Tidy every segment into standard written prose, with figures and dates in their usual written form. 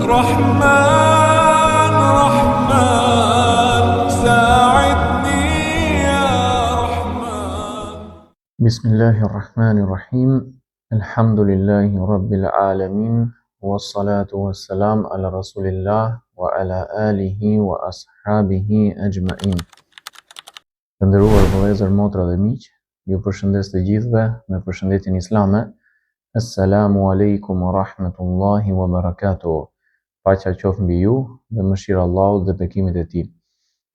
رحمن رحمن ساعدني يا رحمن. بسم الله الرحمن الرحيم. الحمد لله رب العالمين والصلاة والسلام على رسول الله وعلى آله وأصحابه أجمعين. Të nderuar vëllezër, motra dhe miq, ju përshëndes të gjithëve me përshëndetjen islame. Assalamu alaikum wa rahmatullahi wa barakatuh. Paqja qoftë mbi ju dhe mëshira e Allahut dhe bekimet e tij.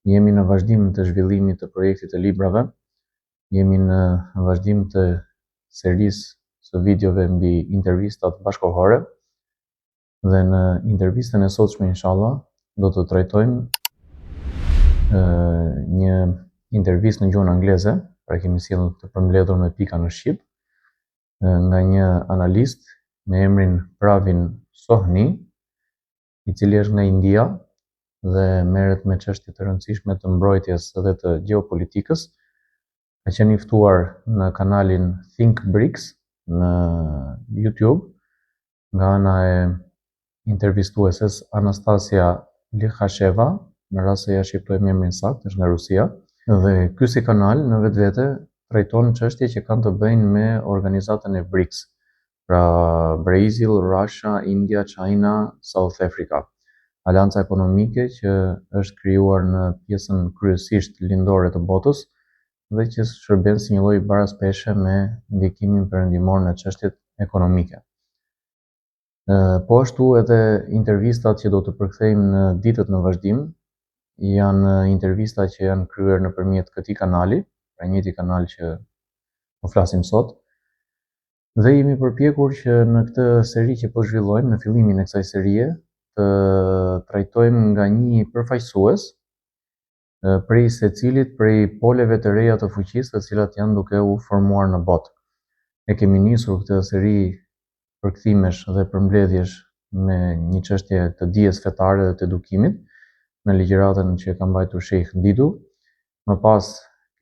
Jemi në vazhdim të zhvillimit të projektit të librave. Jemi në vazhdim të serisë së videove mbi intervistat bashkëkohore dhe në intervistën e sotshme inshallah do të trajtojmë një intervistë në gjuhën angleze, pra kemi sjellur të përmbledhur me pika në shqip, nga një analist me emrin Pravin Sohni, i cili është nga India dhe merret me çështje të rëndësishme të mbrojtjes dhe të gjeopolitikës. Ka qenë i ftuar në kanalin Think Bricks në YouTube nga ana e intervistueses Anastasia Likhasheva, në rast se ja shqiptojmë emrin saktë, është nga Rusia, dhe ky si kanal në vetvete trajton çështje që kanë të bëjnë me organizatën e BRICS, pra Brazil, Russia, India, China, South Africa. Alanca ekonomike që është krijuar në pjesën kryesisht lindore të botës dhe që shërben si një lloj baraspeshe me ndikimin perëndimor në çështjet ekonomike. Po ashtu edhe intervistat që do të përkthejmë në ditët në vazhdim janë intervista që janë kryer nëpërmjet këtij kanali, pra njëjti kanal që po flasim sot. Dhe jemi përpjekur që në këtë seri që po zhvillojmë, në fillimin e kësaj serie, të trajtojmë nga një përfaqësues prej secilit prej poleve të reja të fuqisë, të cilat janë duke u formuar në botë. E kemi nisur këtë seri përkthimesh dhe përmbledhjesh me një çështje të dijes fetare dhe të edukimit në ligjëratën që ka mbajtur Sheikh Didu. Më pas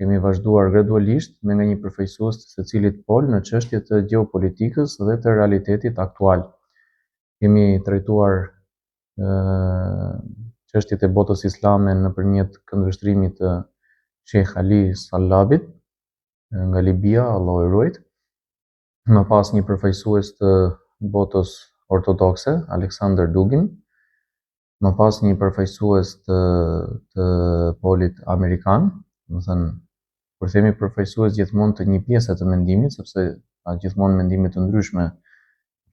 kemi vazhduar gradualisht me nga një përfaqësues të secilit pol në çështje të gjeopolitikës dhe të realitetit aktual. Kemi trajtuar çështjet e botës islame nëpërmjet këndvështrimit të Sheikh Ali Sallabit nga Libia, Allahu e ruajt. Më pas një përfaqësues të botës ortodokse, Alexander Dugin. Më pas një përfaqësues të polit amerikan, do të thënë, kur themi përfaqësues gjithmonë të një pjese të mendimit, sepse ka gjithmonë mendime të ndryshme,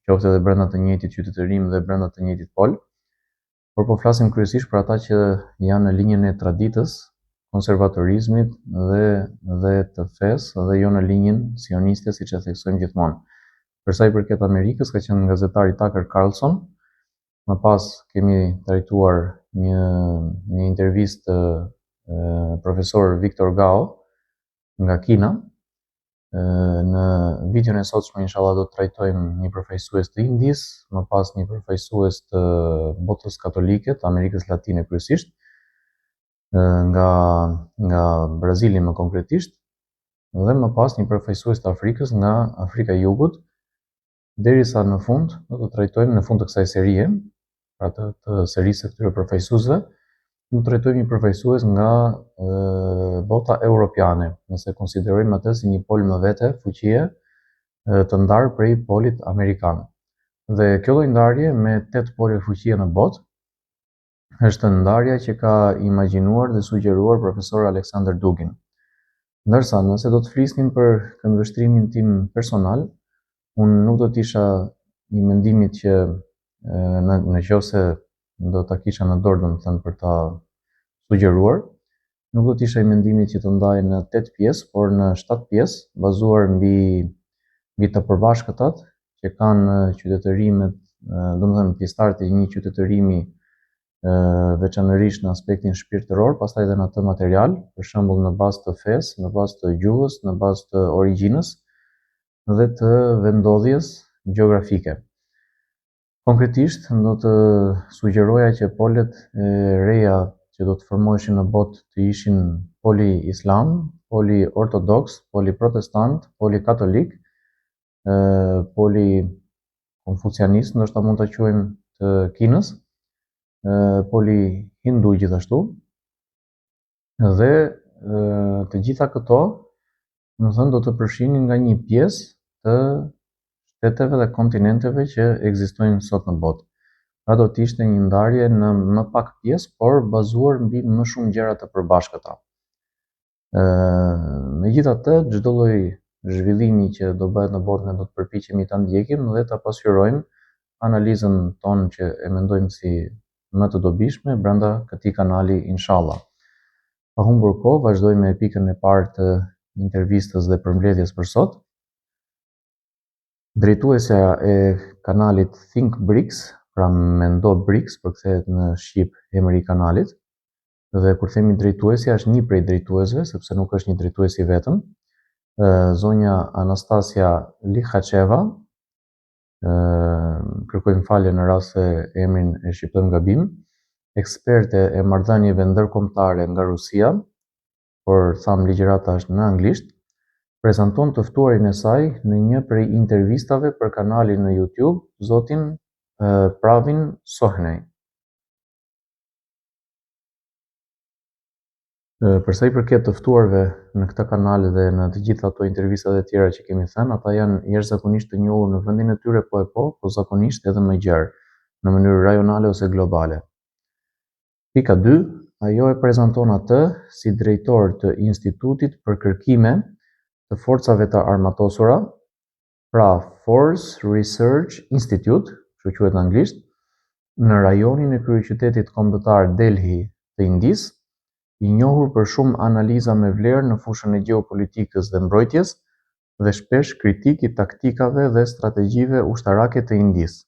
qoftë edhe brenda të njëjtit qytetërim dhe brenda të njëjtit pol, por po flasim kryesisht për ata që janë në linjën e traditës, konservatorizmit dhe të fesë dhe jo në linjën sioniste, siç e theksojmë gjithmonë. Për sa i përket Amerikës, ka qenë gazetari Tucker Carlson. Më pas kemi trajtuar një intervistë të profesor Victor Gao nga Kina. Në videon e sotshme inshallah do të trajtojmë një përfaqësues të Indisë, më pas një përfaqësues të botës katolike të Amerikës Latine kryesisht, nga Brazili më konkretisht, dhe më pas një përfaqësues të Afrikës nga Afrika e Jugut, derisa në fund do të trajtojmë në fund të kësaj serie, pra të serisë së këtyre përfaqësuesve, do të trajtojmë një përfaqësues nga bota europiane, nëse konsiderojmë atë si një pol më vete, fuqie të ndarë prej polit amerikan. Dhe kjo lloj ndarje me 8 pole fuqie në botë është ndarja që ka imagjinuar dhe sugjeruar profesor Alexander Dugin. Ndërsa nëse do të flisnim për këndvështrimin tim personal, unë nuk do të isha i mendimit që nëse do ta kisha në dorë, domethënë për ta sugjeruar, nuk do të isha i mendimit që të ndaj në 8 pjesë, por në 7 pjesë, bazuar mbi të përbashkëtat që kanë qytetërimet, domethënë pjesëtarët e një qytetërimi veçanërisht në aspektin shpirtëror, pastaj edhe në atë material, për shembull në bazë të fesë, në bazë të gjuhës, në bazë të origjinës dhe të vendodhjes gjeografike. Konkretisht do të sugjeroja që polet e reja që do të formoheshin në botë të ishin poli islam, poli ortodoks, poli protestant, poli katolik, poli konfucianist, ndoshta mund ta quajmë të Kinës, poli-hindu gjithashtu, dhe të gjitha këto, më thënë, do të përfshinin nga një pjesë të shteteve dhe kontinenteve që ekzistojnë sot në botë. Pra do të ishte një ndarje në më pak pjesë, por bazuar mbi më shumë gjëra të përbashkëta. Megjithatë, çdo lloj zhvillimi që do bëhet në botë ne do të përpiqemi ta ndjekim dhe ta pasqyrojmë analizën tonë që e mendojmë si më të dobishme brenda këtij kanali, inshallah. Pa humbur kohë, vazhdojmë me pikën e parë të intervistës dhe përmbledhjes për sot. Drejtuesja e kanalit Think BRICS, pra mendo BRICS, përkthehet në shqip emri I kanalit, dhe kur themi drejtuesja është një prej drejtuesve, sepse nuk është një drejtues I vetëm, zonja Anastasia Likhacheva, kërkojmë falje në rast se emrin e shqiptojmë gabim, eksperte e marrëdhënieve ndërkombëtare nga Rusia, por tham ligjërata është në anglisht, prezanton të ftuarin e saj në një prej intervistave për kanalin në YouTube, zotin Pravin Sohnej. Për sa I përket të ftuarve në këtë kanal dhe në të gjitha ato intervistat e tjera që kemi thënë, ata janë jashtëzakonisht të njohur në vendin e tyre po zakonisht edhe më gjerë, në mënyrë rajonale ose globale. Pika 2, ajo e prezanton atë si drejtor të Institutit për Kërkime të Forcave të Armatosura, pra Force Research Institute, që quhet në anglisht, në rajonin e kryeqytetit kombëtar Delhi të Indisë, I njohur për shumë analiza me vlerë në fushën e gjeopolitikës dhe mbrojtjes dhe shpesh kritik I taktikave dhe strategjive ushtarake të Indisë.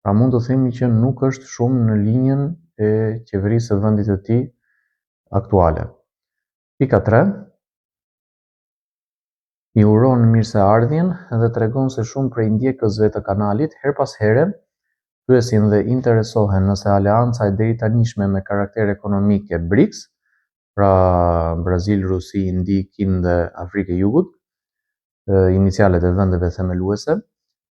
Pra mund të themi që nuk është shumë në linjën e qeverisë së vendit të tij aktuale. Pika 3, I uron mirëseardhjen dhe tregon se shumë prej ndjekësve të kanalit her pas here pyesin dhe interesohen nëse aleanca e deritanishme me karakter ekonomik e BRICS, pra Brazil, Rusi, Indi, Kinë dhe Afrikë e Jugut, inicialet e vendeve themeluese,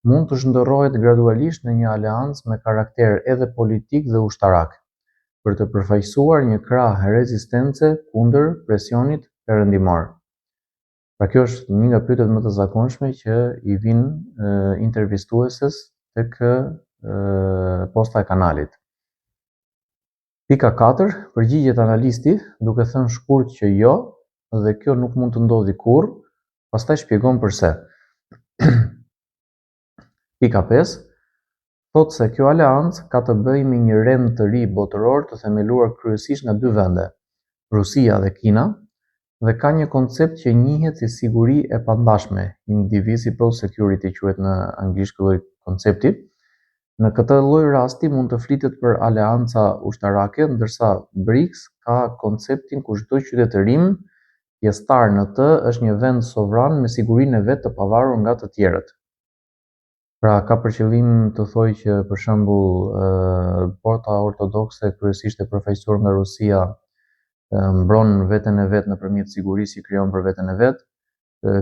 mund të zhndërrohet gradualisht në një aleancë me karakter edhe politik dhe ushtarak, për të përfaqësuar një krah rezistence kundër presionit perëndimor. Pra kjo është një nga pyetjet më të zakonshme që I vinë intervistueses tek posta e kanalit. Pika 4, përgjigjet analisti duke thënë shkurt që jo, dhe kjo nuk mund të ndodhi kurrë, pastaj shpjegon pse. Pika 5, thotë se kjo aleancë ka të bëjë me një rend të ri botëror të themeluar kryesisht nga dy vende, Rusia dhe Kina, dhe ka një koncept që njihet si siguri e pandashme, indivisible security quhet në anglisht ky lloj koncepti. Në këtë lloj rasti mund të flitet për aleanca ushtarake, ndërsa BRICS ka konceptin ku çdo qytetërim pjesëtar në të është një vend sovran me sigurinë e vet të pavarur nga të tjerët. Pra ka për qëllim të thojë që për shembull Porta Ortodokse kryesisht e përfaqësuar nga Rusia mbron veten e vet nëpërmjet sigurisë që krijon për veten e vet,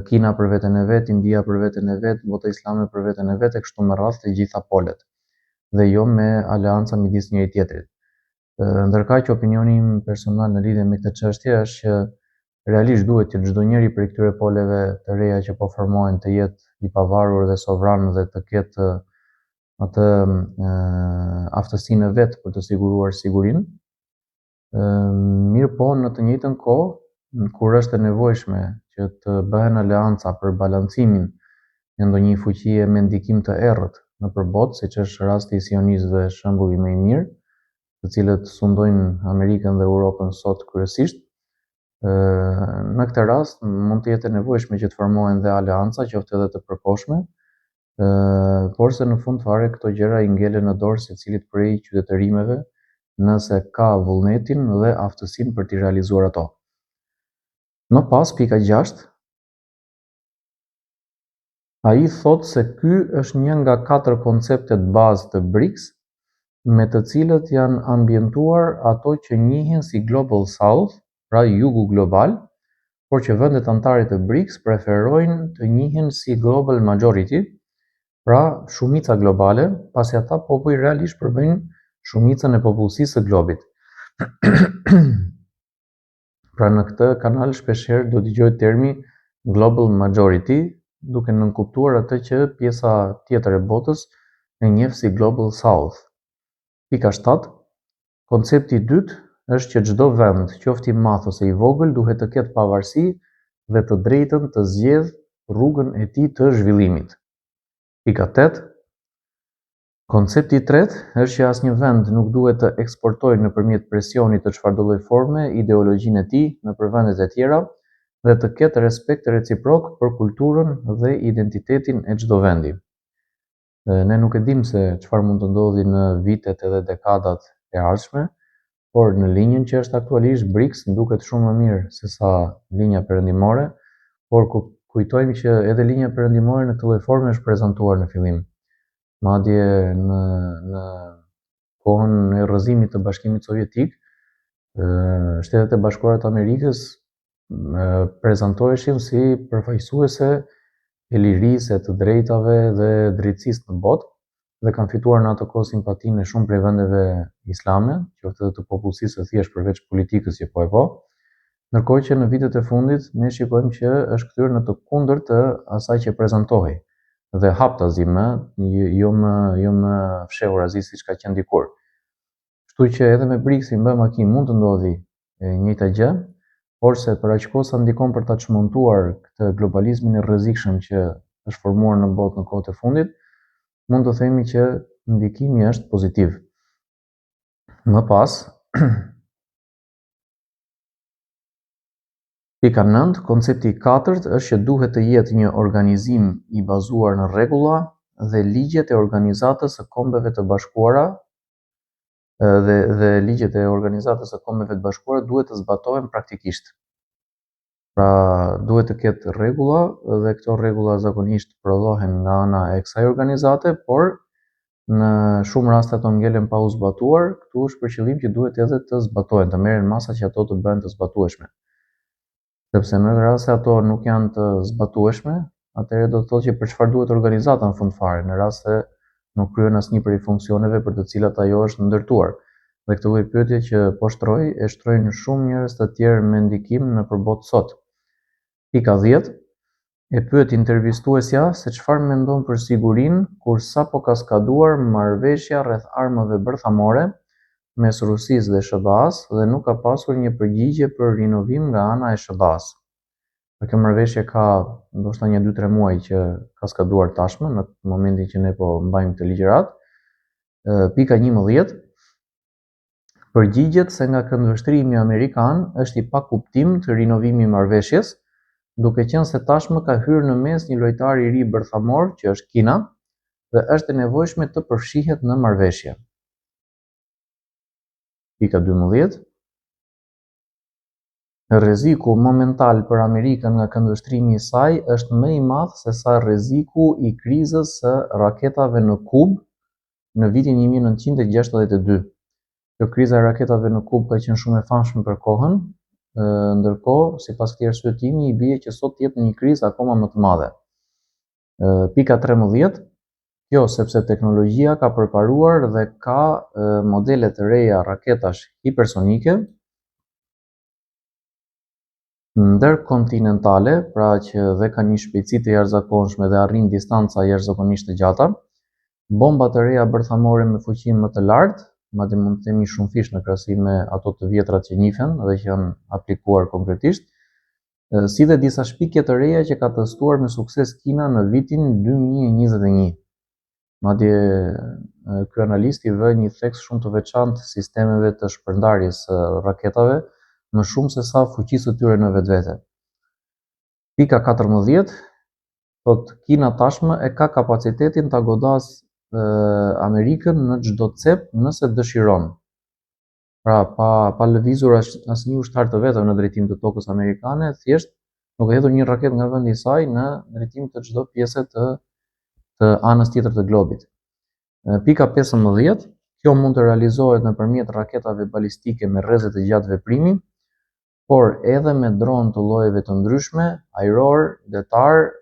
Kina për veten e vet, India për veten e vet, bota islame për veten e vet e kështu me radhë të gjitha polet, dhe jo me aleanca midis njëri tjetrit. Ndërkaq që opinioni im personal në lidhje me këtë çështje është që realisht duhet që çdo njeri prej këtyre poleve të reja që po formohen të jetë I pavarur dhe sovran dhe të ketë atë aftësinë e vet për të siguruar sigurinë. Mirë po, në të njëjtën kohë, kur është e nevojshme që të bëhen aleanca për balancimin e ndonjë fuqie me ndikim të errët nëpër botë, siç është rasti I sionistëve, shembulli më I mirë, të cilët sundojnë Amerikën dhe Europën sot kryesisht, në këtë rast mund të jetë e nevojshme që të formohen dhe aleanca, qoftë edhe të përkohshme, por se në fund fare këto gjëra I ngelen në dorë secilit prej qytetërimeve nëse ka vullnetin dhe aftësinë për t'i realizuar ato. Më pas, pika 6, ai thotë se ky është një nga 4 konceptet bazë të BRICS, me të cilët janë ambientuar ato që njihen si Global South, pra jugu global, por që vendet anëtare të BRICS preferojnë të njihen si Global Majority, pra shumica globale, pasi ata popull realisht përbëjnë shumicën e popullsisë së globit. Pra në këtë kanal shpeshherë do dëgjoj termi Global Majority, duke nënkuptuar atë që pjesa tjetër e botës e njeh si Global South. Pika 7. Koncepti i dytë është që çdo vend, qoftë i madh ose i vogël, duhet të ketë pavarësi dhe të drejtën të zgjedhë rrugën e tij të zhvillimit. Pika 8. Koncepti i tretë është që asnjë vend nuk duhet të eksportojë nëpërmjet presionit të çfarëdo forme ideologjinë e tij nëpër vendet e tjera dhe të ketë respekt reciprok për kulturën dhe identitetin e çdo vendi. Ne nuk e dim se çfarë mund të ndodhi në vitet edhe dekadat e ardhshme, por në linjën që është aktualisht BRICS duket shumë më mirë se sa linja perëndimore, por kujtojmë që edhe linja perëndimore në këtë lloj forme është prezantuar në fillim. Madje në kohën e rrëzimit të Bashkimit Sovjetik, Shtetet e Bashkuara të Amerikës prezantoheshin si përfaqësuese e lirisë, të drejtave dhe drejtësisë në botë dhe kanë fituar në atë kohë simpatinë e shumë prej vendeve islame, qoftë të popullsisë së thjeshtë përveç politikës që po. Ndërkohë që në vitet e fundit ne shikojmë që është kthyer në të kundërt të asaj që prezantohej dhe haptazi jo më fshehur azi siç ka qenë dikur. Kështu që edhe me BRICS-in mund të ndodhi njëjta gjë, por se për aq kohë sa ndikon për ta çmontuar këtë globalizmin e rrezikshëm që është formuar në botë në kohët e fundit, mund të themi që ndikimi është pozitiv. Më pas, pika 9, koncepti i 4 është që duhet të jetë një organizim i bazuar në rregulla dhe ligjet e Organizatës së Kombeve të Bashkuara dhe ligjet e Organizatës së Kombeve të Bashkuara duhet të zbatohen praktikisht. Pra duhet të ketë rregulla dhe këto rregulla zakonisht prodhohen nga ana e kësaj organizate, por në shumë raste ato ngelen pa u zbatuar. Këtu është për qëllim që duhet edhe të zbatohen, të merren masa që ato të bëhen të zbatueshme. Sepse në rast se ato nuk janë të zbatueshme, atëherë do të thotë që për çfarë duhet organizata në fund fare, në rast se nuk kryen asnjë prej funksioneve për të cilat ajo është ndërtuar. Dhe këtë lloj pyetje që po shtroj, e shtrojnë shumë njerëz të tjerë me ndikim nëpër botë sot. Pika 10. E pyet intervistuesja se çfarë mendon për sigurinë kur sapo ka skaduar marrëveshja rreth armëve bërthamore mes Rusisë dhe SBA-s dhe nuk ka pasur një përgjigje për rinovim nga ana e SBA-s. Kjo marrëveshje ka ndoshta 1-2-3 muaj që ka skaduar tashmë në momentin që ne po mbajmë këtë ligjërat. Pika 11. Përgjigjet se nga këndvështrimi amerikan është i pakuptim të rinovimi i marrëveshjes, duke qenë se tashmë ka hyrë në mes një lojtar i ri bërthamor që është Kina dhe është e nevojshme të përfshihet në marrëveshje. Pika 12. Rreziku momental për Amerikën nga këndvështrimi i saj është më i madh se sa rreziku i krizës së raketave në Kubë në vitin 1962. Kjo kriza e raketave në Kubë ka qenë shumë e famshme për kohën, ndërkohë sipas këtij arsyetimi i bie që sot jetë një krizë akoma më të madhe. Pika 13. Kjo sepse teknologjia ka përparuar dhe ka modele të reja raketash hipersonike ndërkontinentale, pra që dhe ka një shpejtësi të jashtëzakonshme dhe arrin distanca jashtëzakonisht të gjata, bomba të reja bërthamore me fuqi më të lartë, madje mund të themi shumë fish në krahasim me ato të vjetrat që njihen dhe që janë aplikuar konkretisht, si dhe disa shpikje të reja që ka testuar me sukses Kina në vitin 2021. Madje ky analist i vë një theks shumë të veçantë sistemeve të shpërndarjes së raketave, më shumë se sa fuqisë së tyre në vetvete. Pika 14. Thot Kina tashmë e ka kapacitetin ta godasë Amerikën në çdo cep nëse dëshiron. Pra pa lëvizur asnjë ushtar të vetëm në drejtim të tokës amerikane, thjesht nuk e hedhur një raket nga vendi i saj në drejtim të çdo pjese të anës tjetër të globit. Pika 15. Kjo mund të realizohet nëpërmjet raketave balistike me rreze të gjatë veprimi, por edhe me dronë të llojeve të ndryshme, ajror, detar,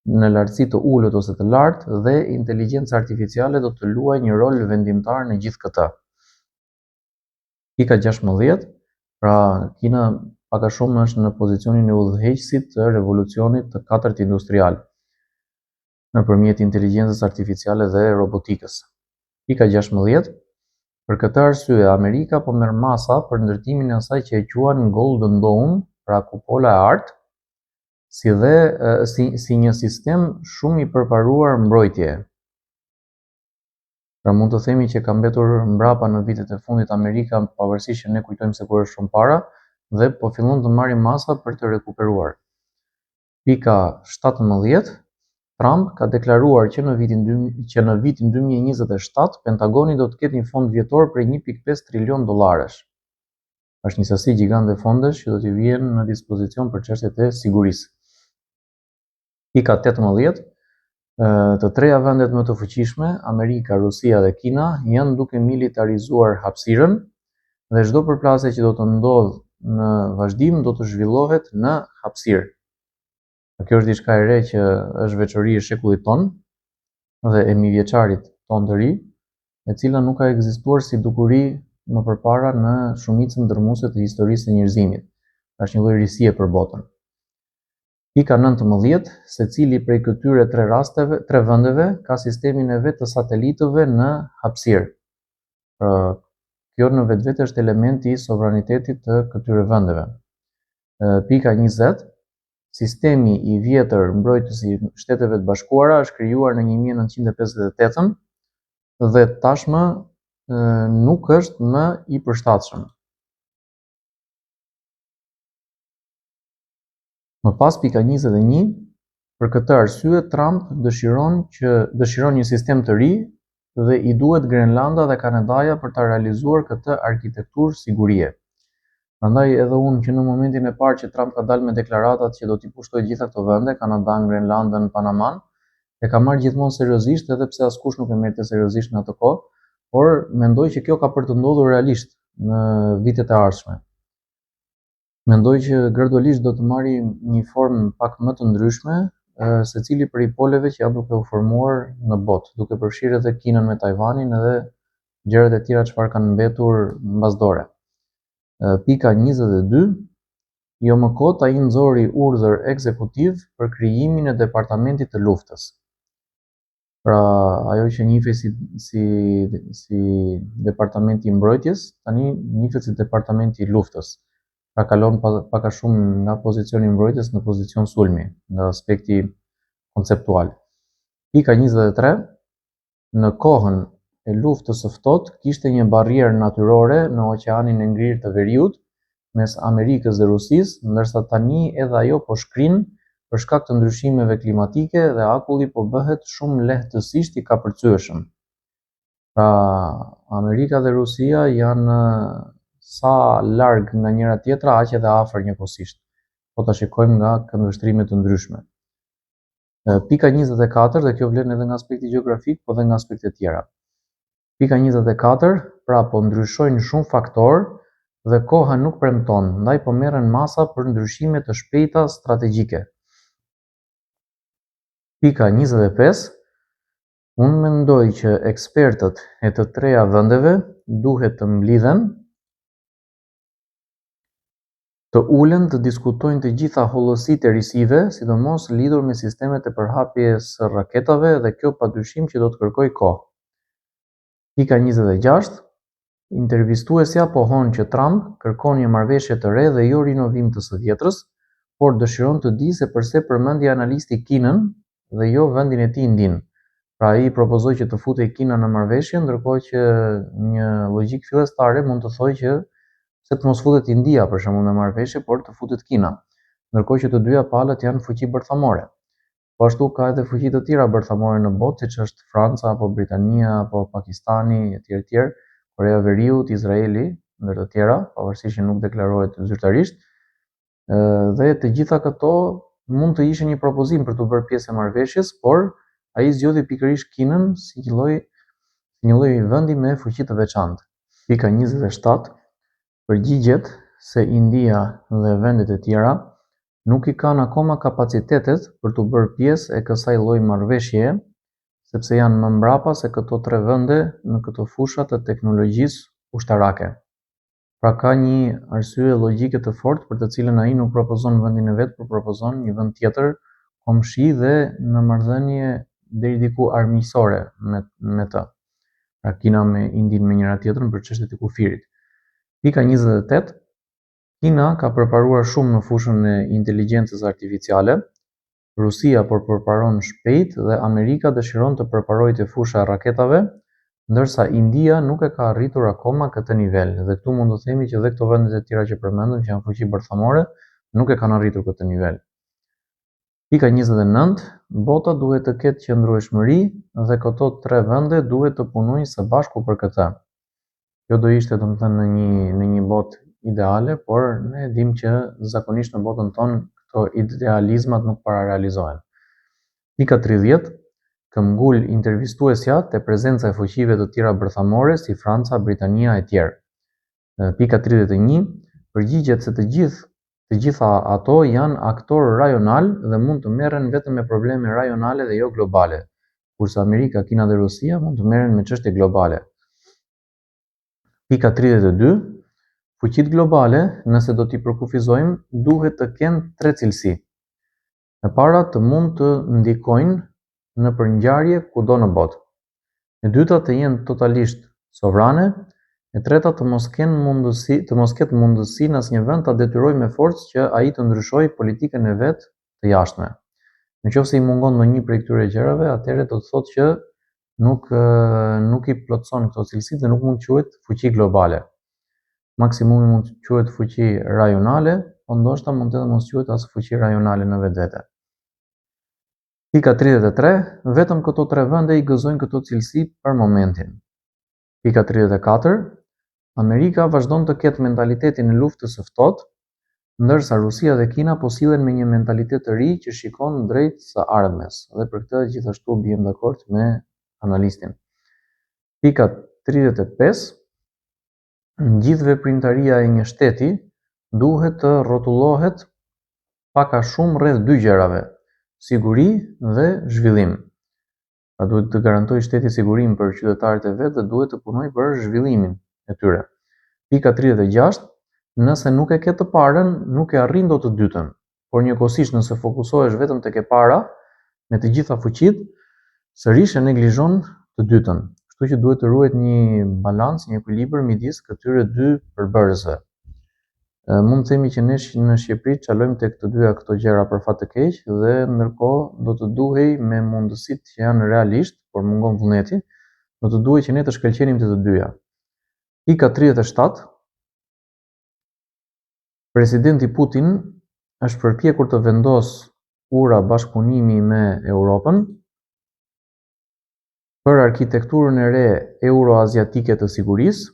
në lartësi të ulët ose të lartë dhe inteligjenca artificiale do të luajë një rol vendimtar në gjithë këtë. Pika 16, pra Kina pak a shumë është në pozicionin e udhëheqësit të revolucionit të katërt industrial nëpërmjet inteligjencës artificiale dhe robotikës. Pika 16, për këtë arsye Amerika po merr masa për ndërtimin e asaj që e quajnë Golden Dome, pra kupola e artë, si një sistem shumë i përparuar mbrojtjeje. Pra mund të themi që ka mbetur mbrapa në vitet e fundit Amerika, pavarësisht që ne kujtojmë se kur është shumë para, dhe po fillon të marrë masa për të rekuperuar. Pika 17, Trump ka deklaruar që në vitin 2027 Pentagoni do të ketë një fond vjetor prej 1.5 trilion dollarësh. Është një sasi gjigande fondesh që do t'i vijnë në dispozicion për çështjet e sigurisë. Pika 18, të treja vendet më të fuqishme, Amerika, Rusia dhe Kina, janë duke militarizuar hapësirën dhe çdo përplasje që do të ndodhë në vazhdim do të zhvillohet në hapësirë. Kjo është diçka e re që është veçori e shekullit ton dhe e mijëvjeçarit ton të ri, e cila nuk ka ekzistuar si dukuri më përpara në shumicën dërmuese të historisë së njerëzimit. Është një lloj risie për botën. Pika 19, secili prej këtyre tre vendeve ka sistemin e vet të satelitëve në hapësirë. Kjo në vetvete është elementi i sovranitetit të këtyre vendeve. Pika 20, sistemi i vjetër mbrojtës i Shteteve të Bashkuara është krijuar në 1958 dhe tashmë nuk është më i përshtatshëm. Më pas pika 21, për këtë arsye Trump dëshiron një sistem të ri dhe i duhet Grenlanda dhe Kanadaja për ta realizuar këtë arkitekturë sigurie. Prandaj edhe unë që në momentin e parë që Trump ka dalë me deklaratat që do t'i pushtojë gjitha këto vende, Kanadan, Grenlandën, Panaman, e ka marrë gjithmonë seriozisht edhe pse askush nuk e merrte seriozisht në atë kohë, por mendoj që kjo ka për të ndodhur realisht në vitet e ardhshme. Mendoj që gradualisht do të marrë një formë pak më të ndryshme, secili prej poleve që janë duke u formuar në botë, duke përfshirë edhe Kinën me Tajvanin edhe gjërat e tjera çfarë kanë mbetur mbasdore. Pika 22, jo më kot ai nxori urdhër ekzekutiv për krijimin e departamentit të luftës. Pra ajo që njihet si departamenti i mbrojtjes, tani njihet si departamenti i luftës. Pra kalon pak a shumë nga pozicioni i mbrojtjes në pozicion sulmi, nga aspekti konceptual. Pika 23, në kohën e luftës së ftohtë kishte një barrierë natyrore në oqeanin e ngrirë të veriut mes Amerikës dhe Rusisë, ndërsa tani edhe ajo po shkrin për shkak të ndryshimeve klimatike dhe akulli po bëhet shumë lehtësisht i kapërcyeshëm. Pra Amerika dhe Rusia janë sa larg nga njëra tjetra, aq edhe afër njëkohësisht. Po ta shikojmë nga këndvështrime të ndryshme. Pika 24, dhe kjo vlen edhe nga aspekti gjeografik, po dhe nga aspekte tjera. Pika 24, pra po ndryshojnë shumë faktorë dhe koha nuk premton, ndaj po merren masa për ndryshime të shpejta strategjike. Pika 25, unë mendoj që ekspertët e të treja vendeve duhet të mblidhen, të ulen të diskutojnë të gjitha hollësitë e risive, sidomos lidhur me sistemet e përhapjes së raketave dhe kjo padyshim që do të kërkojë kohë. Pika 26, intervistuesja pohon që Trump kërkon një marrëveshje të re dhe jo rinovim të së vjetrës, por dëshiron të di se përse përmendi analisti Kinën dhe jo vendin e tij ndin. Pra ai propozoi që të futej Kina në marrëveshje, ndërkohë që një logjik fillestare mund të thojë që se të mos futet India për shembull në marrëveshje, por të futet Kina, ndërkohë që të dyja palët janë fuqi bërthamore. Po ashtu ka edhe fuqi të tjera bërthamore në botë, siç është Franca apo Britania apo Pakistani etj. Korea e Veriut, Izraeli, ndër të tjera, pavarësisht që nuk deklarohet zyrtarisht. Dhe të gjitha këto mund të ishin një propozim për të bërë pjesë e marrëveshjes, por ai zgjodhi pikërisht Kinën si një lloj vendi me fuqi të veçantë. Pika 27, përgjigjet se India dhe vendet e tjera nuk i kanë akoma kapacitetet për të bërë pjesë e kësaj lloji marrëveshjeje, sepse janë më mbrapa se këto 3 vende në këto fusha të teknologjisë ushtarake. Pra ka një arsye logjike të fortë për të cilën ai nuk propozon vendin e vet, por propozon një vend tjetër komshi dhe në marrëdhënie deri diku armiqësore me të. Pra Kina me Indin me njëra tjetrën për çështjet e kufirit. Pika 28. Kina ka përparuar shumë në fushën e inteligjencës artificiale. Rusia përparon shpejt dhe Amerika dëshiron të përparojë te fusha e raketave, ndërsa India nuk e ka arritur akoma këtë nivel. Dhe këtu mund të themi që dhe këto vendet e tjera që përmendëm, që janë fuqi bërthamore, nuk e kanë arritur këtë nivel. Pika 29. Bota duhet të ketë qëndrueshmëri dhe këto 3 vende duhet të punojnë së bashku për këtë. Kjo do ishte domethënë në një botë ideale, por ne dimë që zakonisht në botën tonë këto idealizmat nuk pararealizohen. Pika 30. Këmbgul intervistuesja te prezenca e fuqive të tjera bërthamore si Franca, Britania e tjerë. Pika 31. Përgjigjet se të gjitha ato janë aktorë rajonal dhe mund të merren vetëm me probleme rajonale dhe jo globale, kurse Amerika, Kina dhe Rusia mund të merren me çështje globale. Pika 32. Fuqitë globale, nëse do t'i përkufizojmë, duhet të kenë 3 cilësi. E para, të mund të ndikojnë në përngjarje kudo në botë. E dyta, të jenë totalisht sovrane. E treta, të mos ketë mundësi në asnjë vend ta detyrojë me forcë që ai të ndryshojë politikën e vet të jashtme. Nëse i mungon ndonjë prej këtyre gjërave, atëherë do të thotë që nuk i plotëson këto cilësi dhe nuk mund të quhet fuqi globale. Maksimumi mund të quhet fuqi rajonale, po ndoshta mund të mos quhet as fuqi rajonale në vetvete. Pika 33. Vetëm këto 3 vende i gëzojnë këto cilësi për momentin. Pika 34. Amerika vazhdon të ketë mentalitetin e luftës së ftohtë, ndërsa Rusia dhe Kina po sillen me një mentalitet të ri që shikon drejt së ardhmes. Dhe për këtë gjithashtu bijem dakord me analistin. Pika 35. Gjithë veprimtaria e një shteti duhet të rrotullohet pak a shumë rreth 2 gjërave: siguri dhe zhvillim. Pra duhet të garantojë shteti sigurinë për qytetarët e vet dhe duhet të punojë për zhvillimin e tyre. Pika 36. Nëse nuk e ke të parën, nuk e arrin dot të dytën, por njëkohësisht nëse fokusohesh vetëm tek e para me të gjitha fuqitë, sërish e neglizhon të dytën. Kështu që duhet të ruhet një balans, një ekuilibër midis këtyre 2 përbërësve. Mund të themi që ne në Shqipëri çalojmë tek të dyja këto gjëra për fat të keq dhe ndërkohë do të duhej me mundësitë që janë realisht, por mungon vullneti, do të duhej që ne të shkëlqenim të dyja. Pika 37. Presidenti Putin është përpjekur të vendosë ura bashkëpunimi me Europën për arkitekturën e re euroaziatike të sigurisë,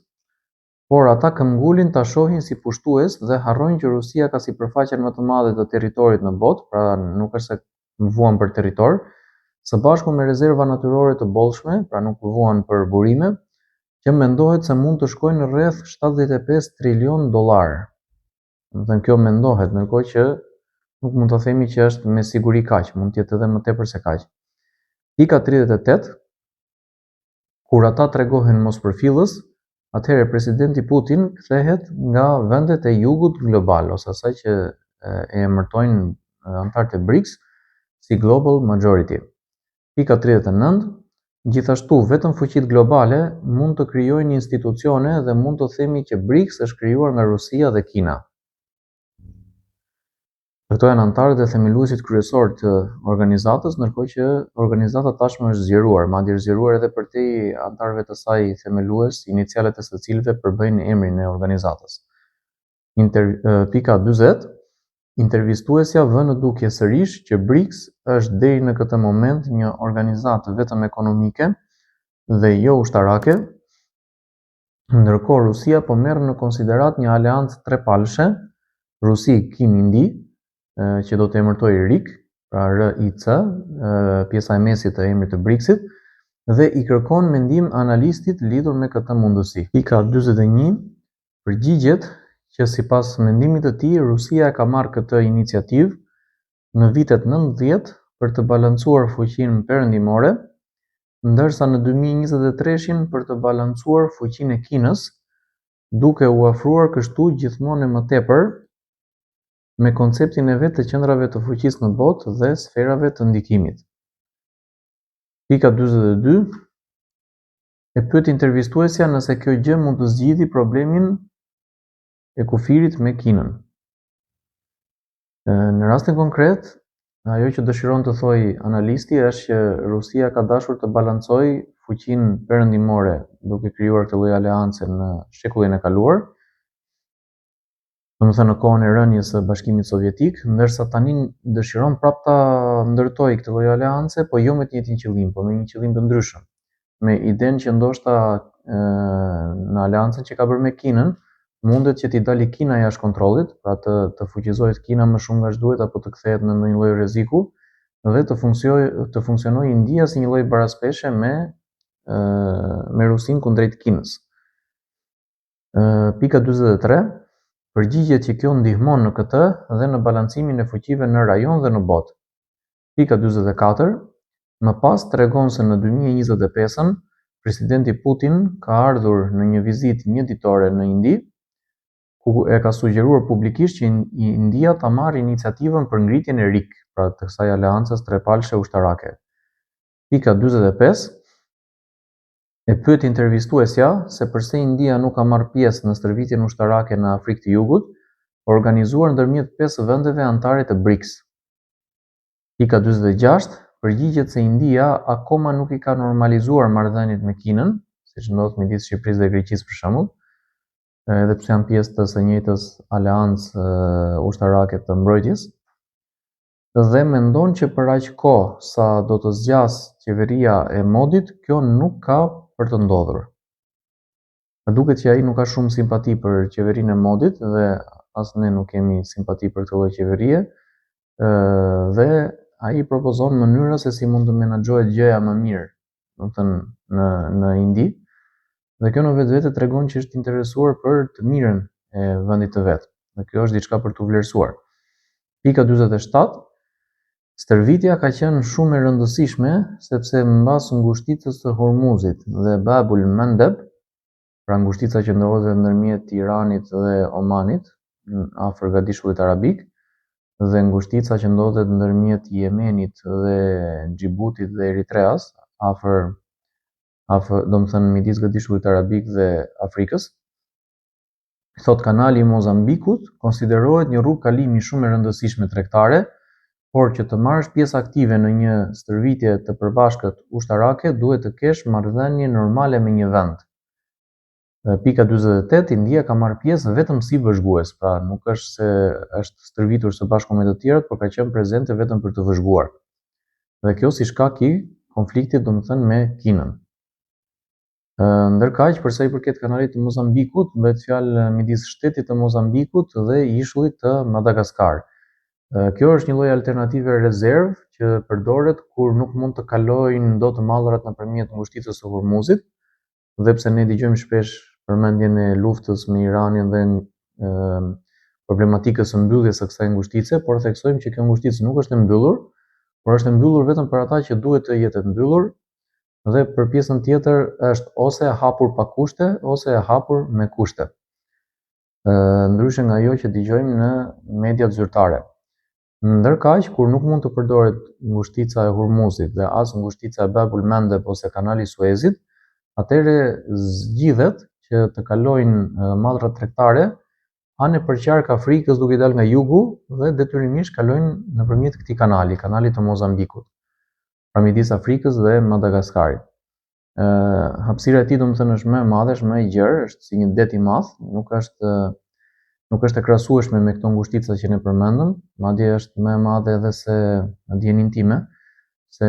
por ata këmbgulin ta shohin si pushtues dhe harrojnë që Rusia ka sipërfaqen më të madhe të territorit në botë, pra nuk është se vuan për territor, së bashku me rezerva natyrore të bollshme, pra nuk vuan për burime, që mendohet se mund të shkojnë rreth 75 trilion dollar. Domethënë kjo mendohet, ndërkohë që nuk mund të themi që është me siguri kaq, mund të jetë edhe më tepër se kaq. Pika 38. Kur ata tregohen mospërfillës, atëherë presidenti Putin kthehet nga vendet e jugut global, ose asaj që e emërtojnë antarët e BRICS si Global Majority. Pika 39. Gjithashtu, vetëm fuqitë globale mund të krijojnë institucione dhe mund të themi që BRICS është krijuar nga Rusia dhe Kina. Këto janë antarët dhe themeluesit kryesor të organizatës, ndërkohë që organizata tashmë është zgjeruar, madje është zgjeruar edhe për te antarëve të saj themelues, inicialet e së cilëve përbëjnë emrin e organizatës. Pika 40. Intervistuesja vë në dukje sërish që BRICS është deri në këtë moment një organizatë vetëm ekonomike dhe jo ushtarake, ndërkohë Rusia po merr në konsiderat një aleancë trepalshe, Rusi, Kin, Indi, që do të emërtoj RIC, pra RIC, pjesa e mesit të emrit të BRICS-it, dhe i kërkon mendim analistit lidhur me këtë mundësi. Pika 41. Përgjigjet që sipas mendimit të tij Rusia e ka marrë këtë iniciativë në vitet 90 për të balancuar fuqinë perëndimore, ndërsa në 2023 për të balancuar fuqinë e Kinës, duke u afruar kështu gjithmonë më tepër me konceptin e vet të qendrave të fuqisë në botë dhe sferave të ndikimit. Pika 42 e pyet intervistuesja nëse kjo gjë mund të zgjidhë problemin e kufirit me Kinën. Në rastin konkret, ajo që dëshiron të thojë analisti është që Rusia ka dashur të balancojë fuqinë perëndimore duke krijuar këtë lloj aleance në shekullin e kaluar, domethënë në kohën e rënies së Bashkimit Sovjetik, ndërsa tani dëshiron prapë ta ndërtojë këtë lloj aleance, po jo me të njëjtin qëllim, por me një qëllim të ndryshëm. Me idenë që ndoshta në aleancën që ka bërë me Kinën, mundet që t'i dali Kina jashtë kontrollit, pra të fuqizohet Kina më shumë nga ç'duhet apo të kthehet në ndonjë lloj rreziku dhe të funksionojë India si një lloj baraspeshe me Rusinë kundrejt Kinës. Pika 43, përgjigjet që kjo ndihmon në këtë dhe në balancimin e fuqive në rajon dhe në botë. Pika 44, më pas tregon se në 2025-ën presidenti Putin ka ardhur në një vizitë mjeditore në Indi, ku e ka sugjeruar publikisht që India ta marrë iniciativën për ngritjen e RIK, pra të kësaj aleancës trepalshe ushtarake. Pika 45 e pyet intervistuesja se pse India nuk ka marrë pjesë në stërvitjen ushtarake në Afrikë të Jugut, organizuar ndërmjet 5 vendeve anëtare të BRICS. Pika 46 përgjigjet se India akoma nuk i ka normalizuar marrëdhëniet me Kinën, siç ndodh midis Shqipërisë dhe Greqisë për shembull, edhe pse janë pjesë të së njëjtës aleancë ushtarake të mbrojtjes, dhe mendon që për aq kohë sa do të zgjas qeveria e Modit, kjo nuk ka për të ndodhur. Më duket që ai nuk ka shumë simpati për qeverinë e Modit dhe as ne nuk kemi simpati për këtë lloj qeverie, dhe ai propozon mënyra se si mund të menaxhohet gjëja më mirë, domethënë në Indi. Dhe kjo në vetvete tregon që është interesuar për të mirën e vendit të vet. Dhe kjo është diçka për t'u vlerësuar. Pika 47, stërvitja ka qenë shumë e rëndësishme sepse mbas ngushticës së Hormuzit dhe Babul Mandeb, pra ngushtica që ndodhet ndërmjet Iranit dhe Omanit, afër Gadishullit Arabik, dhe ngushtica që ndodhet ndërmjet Yemenit dhe Xhibutit dhe Eritreas, domethënë midis Gadishullit Arabik dhe Afrikës. Thot kanali i Mozambikut konsiderohet një rrugë kalimi shumë e rëndësishme tregtare, por që të marrësh pjesë aktive në një stërvitje të përbashkët ushtarake duhet të kesh marrëdhënie normale me një vend. Pika 48, India ka marrë pjesë vetëm si vëzhgues, pra nuk është se është stërvitur së bashku me të tjerët, por ka qenë prezente vetëm për të vëzhguar. Dhe kjo si shkak i konfliktit, domethënë me Kinën. Ndërkaq, për sa i përket kanalit të Mozambikut, bëhet fjalë midis shtetit të Mozambikut dhe ishullit të Madagaskar. Kjo është një lloj alternative rezervë që përdoret kur nuk mund të kalojnë dot mallrat nëpërmjet ngushticës së Hormuzit, dhe pse ne dëgjojmë shpesh përmendjen e luftës me Iranin dhe problematikës së mbylljes së kësaj ngushtice, por theksojmë që kjo ngushticë nuk është e mbyllur, por është e mbyllur vetëm për ata që duhet të jetë e mbyllur, dhe për pjesën tjetër është ose e hapur pa kushte ose e hapur me kushte. Ndryshe nga ajo që dëgjojmë në mediat zyrtare. Ndërkaq, kur nuk mund të përdoret ngushtica e Hormuzit dhe as ngushtica e Babul Mandeb ose kanali i Suezit, atëherë zgjidhet që të kalojnë mallrat tregtare anë përqark Afrikës duke dalë nga jugu dhe detyrimisht kalojnë nëpërmjet këtij kanali, kanalit të Mozambikut, pra midis Afrikës dhe Madagaskarit. Hapësira e tij domethënë është më e madhe, është më e gjerë, është si një det i madh, nuk është e krahasueshme me këto ngushtica që ne përmendëm, madje është më e madhe edhe se në dijenin time, se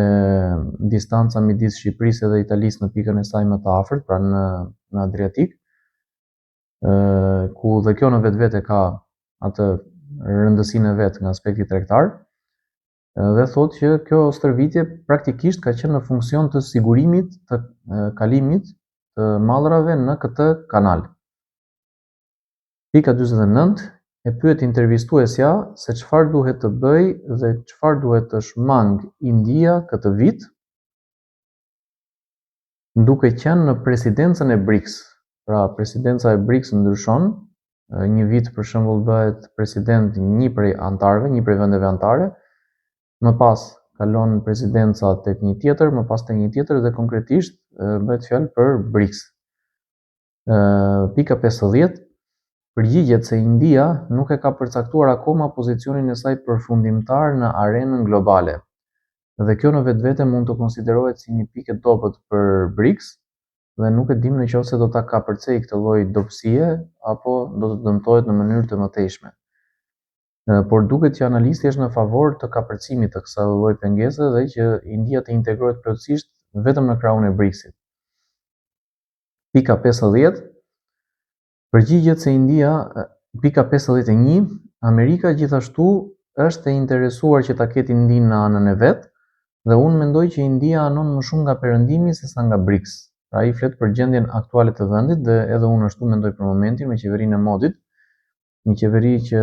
distanca midis Shqipërisë dhe Italisë në pikën e saj më të afërt, pra në Adriatik, ku dhe kjo në vetvete ka atë rëndësinë e vet nga aspekti tregtar, dhe thotë që kjo stërvitje praktikisht ka qenë në funksion të sigurimit të kalimit të mallrave në këtë kanal. Pika 49 e pyet intervistuesja se çfarë duhet të bëj dhe çfarë duhet të shmang India këtë vit, duke qenë në presidencën e BRICS. Pra, presidenca e BRICS ndryshon. Një vit për shembull bëhet president një prej antarëve, një prej vendeve anëtare, më pas kalon presidenca tek një tjetër, më pas tek një tjetër dhe konkretisht bëhet fjalë për BRICS. Pika 50 përgjigjet se India nuk e ka përcaktuar akoma pozicionin e saj përfundimtar në arenën globale. Dhe kjo në vetvete mund të konsiderohet si një pikë e dobët për BRICS, dhe nuk e dim nëse do ta kapërcej këtë lloj dobësie apo do të dëmtohet në mënyrë të mëtejshme. Por duket që analisti është në favor të kapërcimit të kësaj lloji pengese dhe që India të integrohet plotësisht vetëm në krahun e BRICS-it. Pika 50 përgjigjet se pika 51, Amerika gjithashtu është e interesuar që ta ketë Indinë në anën e vet, dhe unë mendoj që India anon më shumë nga perëndimi sesa nga BRICS. Pra, ai flet për gjendjen aktuale të vendit dhe edhe unë ashtu mendoj për momentin me qeverinë e Modit, një qeveri që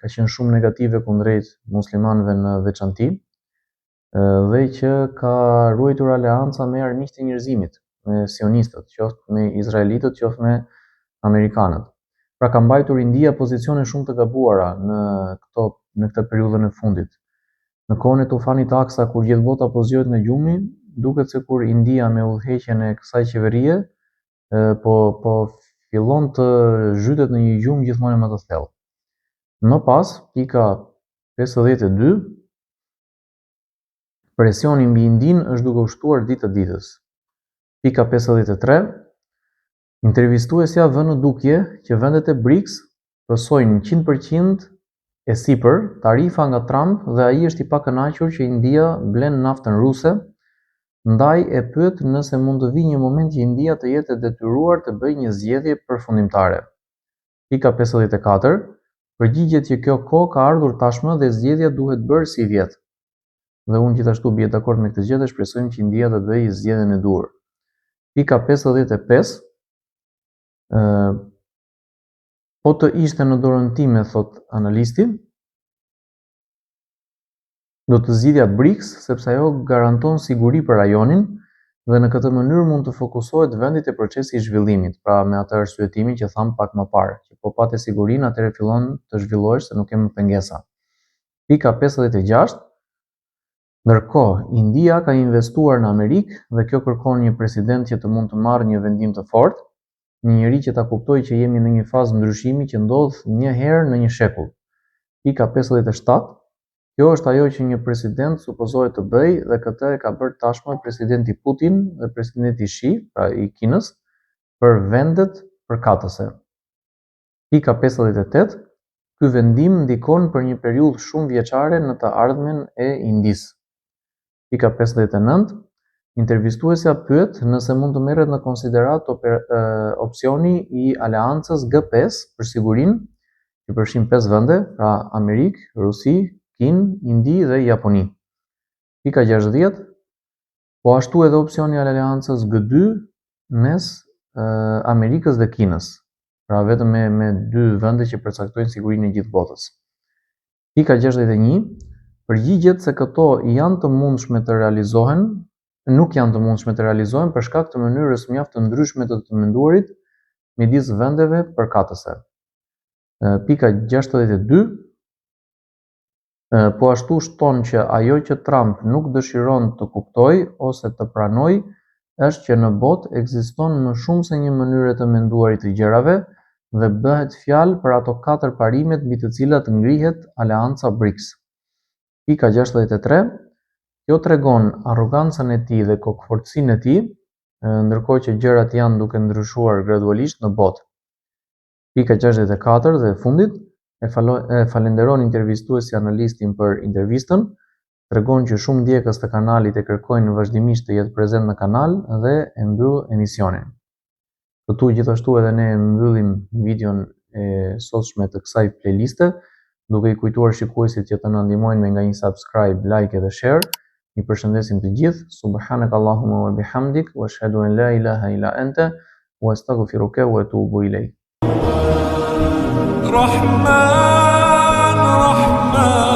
ka qenë shumë negative kundrejt muslimanëve në veçanti dhe që ka ruajtur aleanca me armiqtë e njerëzimit, me sionistët, qoftë me izraelitët, qoftë me amerikanët. Pra, ka mbajtur India pozicione shumë të gabuara në këtë periudhën e fundit. Në kohën e tufanit Aksa, kur gjithë bota po zgjohet në gjumi, duket se kur India me udhëheqjen e kësaj qeverie po fillon të zhytet në një gjumë gjithmonë më të thellë. Më pas, pika 52, presioni mbi Indinë është duke u shtuar ditë të ditës. Pika 53, intervistuesja vën në dukje që vendet e BRICS pësojnë 100% e sipër tarifa nga Trump dhe ai është i pakënaqur që India blen naftën ruse, ndaj e pyet nëse mund të vijë një moment që India të jetë e detyruar të bëjë një zgjedhje përfundimtare. Pika 54 përgjigjet që kjo kohë ka ardhur tashmë dhe zgjedhja duhet bërë si vjet. Dhe unë gjithashtu bie dakord me këtë gjë dhe shpresojmë që India të bëjë zgjedhjen e duhur. Pika 55 po të ishte në dorën time, thot analisti, do të zgjidhja BRICS sepse ajo garanton siguri për rajonin dhe në këtë mënyrë mund të fokusohet vendi te procesi i zhvillimit, pra me atë arsyetimin që tham pak më parë, që po patë sigurinë atëherë fillon të zhvillohesh se nuk ke më pengesa. Pika 56, ndërkohë India ka investuar në Amerikë dhe kjo kërkon një president që të mund të marrë një vendim të fortë, një njeri që ta kuptojë që jemi në një fazë ndryshimi që ndodh një herë në një shekull. Pika 57, kjo është ajo që një president supozohet të bëjë dhe këtë e ka bërë tashmë presidenti Putin dhe presidenti Xi, pra i Kinës, për vendet përkatëse. Pika 58, ky vendim ndikon për një periudhë shumë vjeçare në të ardhmen e Indisë. Pika 59, intervistuesja pyet nëse mund të merret në konsiderat opsioni i aleancës G5 për sigurinë, që përfshin 5 vende, pra Amerikë, Rusi, Kinë, Indi dhe Japoni. Pika 60, po ashtu edhe opsioni i aleancës G2 mes Amerikës dhe Kinës, pra vetëm me 2 vende që përcaktojnë sigurinë e gjithë botës. Pika 61, përgjigjet se këto janë të mundshme të realizohen, nuk janë të mundshme të realizohen për shkak të mënyrës mjaft të ndryshme të menduarit midis vendeve përkatëse. Pika 62, po ashtu shton që ajo që Trump nuk dëshiron të kuptojë ose të pranojë është që në botë ekziston më shumë se një mënyrë të menduarit të gjërave dhe bëhet fjalë për ato 4 parimet mbi të cilat ngrihet aleanca BRICS. Pika 63, kjo tregon arrogancën e tij dhe kokfortësinë e tij, ndërkohë që gjërat janë duke ndryshuar gradualisht në botë. Pika 64 dhe fundit, e falenderon intervistuesi analistin për intervistën, tregon që shumë ndjekës të kanalit e kërkojnë vazhdimisht të jetë prezent në kanal dhe e mbyll emisionin. Këtu gjithashtu edhe ne mbyllim videon e sotshme të kësaj playliste, duke i kujtuar shikuesit që të na ndihmojnë me nga një subscribe, like dhe share. Ju përshëndesim të gjithë. Subhanakallahumma wa bihamdik, wa ashhadu an la ilaha illa anta, wa astaghfiruka wa atubu ilayk. رحمن رحمن